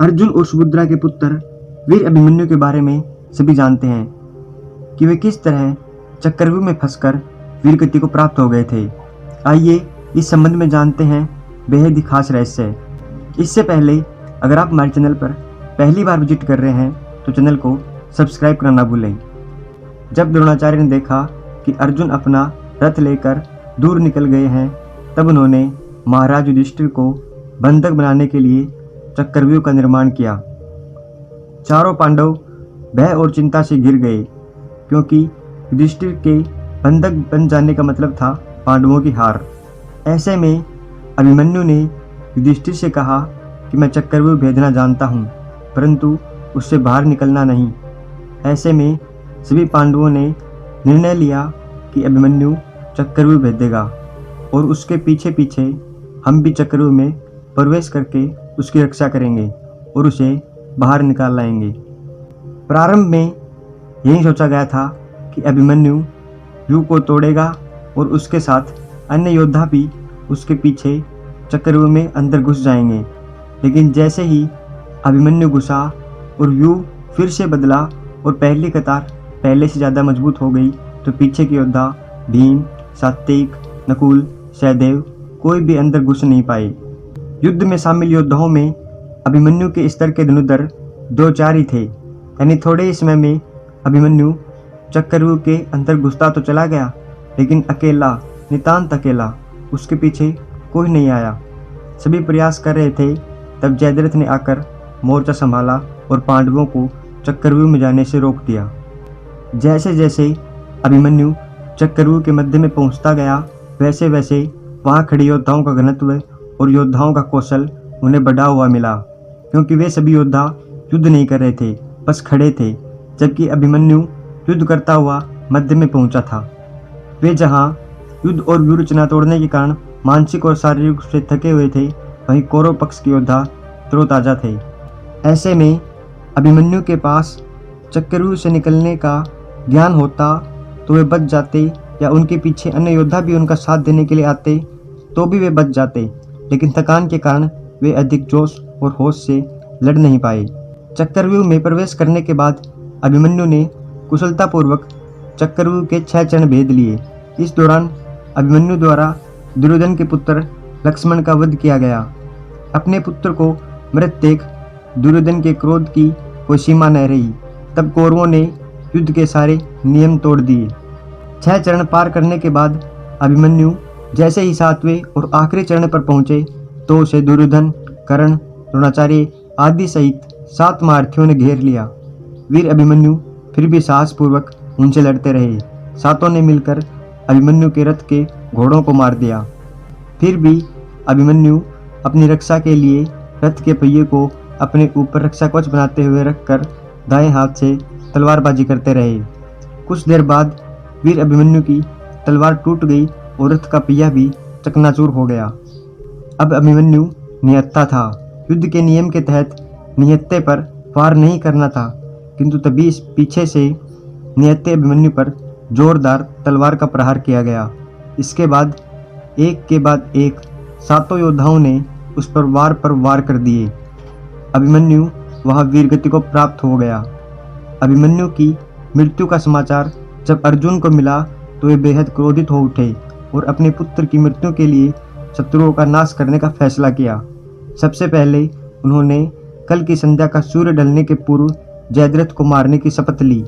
अर्जुन और सुभद्रा के पुत्र वीर अभिमन्यु के बारे में सभी जानते हैं कि वे किस तरह चक्रव्यूह में फंसकर वीरगति को प्राप्त हो गए थे। आइए इस संबंध में जानते हैं बेहद ही खास रहस्य। इससे पहले अगर आप हमारे चैनल पर पहली बार विजिट कर रहे हैं तो चैनल को सब्सक्राइब करना ना भूलें। जब द्रोणाचार्य ने देखा कि अर्जुन अपना रथ लेकर दूर निकल गए हैं, तब उन्होंने महाराज युधिष्ठिर को बंधक बनाने के लिए चक्रव्यूह का निर्माण किया। चारों पांडव भय और चिंता से घिर गए, क्योंकि युधिष्ठिर के बंधक बन जाने का मतलब था पांडवों की हार। ऐसे में अभिमन्यु ने युधिष्ठिर से कहा कि मैं चक्रव्यूह भेदना जानता हूँ, परंतु उससे बाहर निकलना नहीं। ऐसे में सभी पांडवों ने निर्णय लिया कि अभिमन्यु चक्रव्यूह भेदेगा और उसके पीछे पीछे हम भी चक्रव्यूह में प्रवेश करके उसकी रक्षा करेंगे और उसे बाहर निकाल लाएंगे। प्रारंभ में यही सोचा गया था कि अभिमन्यु व्यूह को तोड़ेगा और उसके साथ अन्य योद्धा भी उसके पीछे चक्रव्यूह में अंदर घुस जाएंगे। लेकिन जैसे ही अभिमन्यु घुसा और व्यूह फिर से बदला और पहली कतार पहले से ज़्यादा मजबूत हो गई, तो पीछे के योद्धा भीम, सात्विक, नकुल, सहदेव कोई भी अंदर घुस नहीं पाए। युद्ध में शामिल योद्धाओं में अभिमन्यु के स्तर के धनुर्धर 2-4 ही थे, यानी थोड़े ही समय में अभिमन्यु चक्रव्यूह के अंदर घुसता तो चला गया, लेकिन अकेला, नितांत अकेला, उसके पीछे कोई नहीं आया। सभी प्रयास कर रहे थे, तब जयद्रथ ने आकर मोर्चा संभाला और पांडवों को चक्रव्यूह में जाने से रोक दिया। जैसे जैसे अभिमन्यु चक्रव्यूह के मध्य में पहुंचता गया, वैसे वैसे वहां खड़े योद्धाओं का घनत्व और योद्धाओं का कौशल उन्हें बढ़ा हुआ मिला, क्योंकि वे सभी योद्धा युद्ध नहीं कर रहे थे, बस खड़े थे, जबकि अभिमन्यु युद्ध करता हुआ मध्य में पहुंचा था। वे जहां युद्ध और व्यूहरचना तोड़ने के कारण मानसिक और शारीरिक रूप से थके हुए थे, वहीं कौरव पक्ष के योद्धा तरोताजा थे। ऐसे में अभिमन्यु के पास चक्रव्यूह से निकलने का ज्ञान होता तो वे बच जाते, या उनके पीछे अन्य योद्धा भी उनका साथ देने के लिए आते तो भी वे बच जाते, लेकिन थकान के कारण वे अधिक जोश और होश से लड़ नहीं पाए। चक्रव्यूह में प्रवेश करने के बाद अभिमन्यु ने कुशलतापूर्वक चक्रव्यूह के 6 चरण भेद लिए। इस दौरान अभिमन्यु द्वारा दुर्योधन के पुत्र लक्ष्मण का वध किया गया। अपने पुत्र को मृत देख दुर्योधन के क्रोध की कोई सीमा न रही। तब कौरवों ने युद्ध के सारे नियम तोड़ दिए। 6 चरण पार करने के बाद अभिमन्यु जैसे ही 7वें और आखिरी चरण पर पहुंचे, तो उसे दुर्योधन, कर्ण, द्रोणाचार्य आदि सहित 7 महारथियों ने घेर लिया। वीर अभिमन्यु फिर भी साहसपूर्वक उनसे लड़ते रहे। सातों ने मिलकर अभिमन्यु के रथ के घोड़ों को मार दिया। फिर भी अभिमन्यु अपनी रक्षा के लिए रथ के पहिए को अपने ऊपर रक्षा कवच बनाते हुए रखकर दाएं हाथ से तलवारबाजी करते रहे। कुछ देर बाद वीर अभिमन्यु की तलवार टूट गई और रथ का पहिया भी चकनाचूर हो गया। अब अभिमन्यु निहत्था था। युद्ध के नियम के तहत निहत्थे पर वार नहीं करना था, किंतु तभी इस पीछे से निहत्थे अभिमन्यु पर जोरदार तलवार का प्रहार किया गया। इसके बाद एक के बाद एक 7 योद्धाओं ने उस पर वार कर दिए। अभिमन्यु वहां वीरगति को प्राप्त हो गया। अभिमन्यु की मृत्यु का समाचार जब अर्जुन को मिला तो वे बेहद क्रोधित हो उठे और अपने पुत्र की मृत्यु के लिए शत्रुओं का नाश करने का फैसला किया। सबसे पहले उन्होंने कल की संध्या का सूर्य ढलने के पूर्व जयद्रथ को मारने की शपथ ली।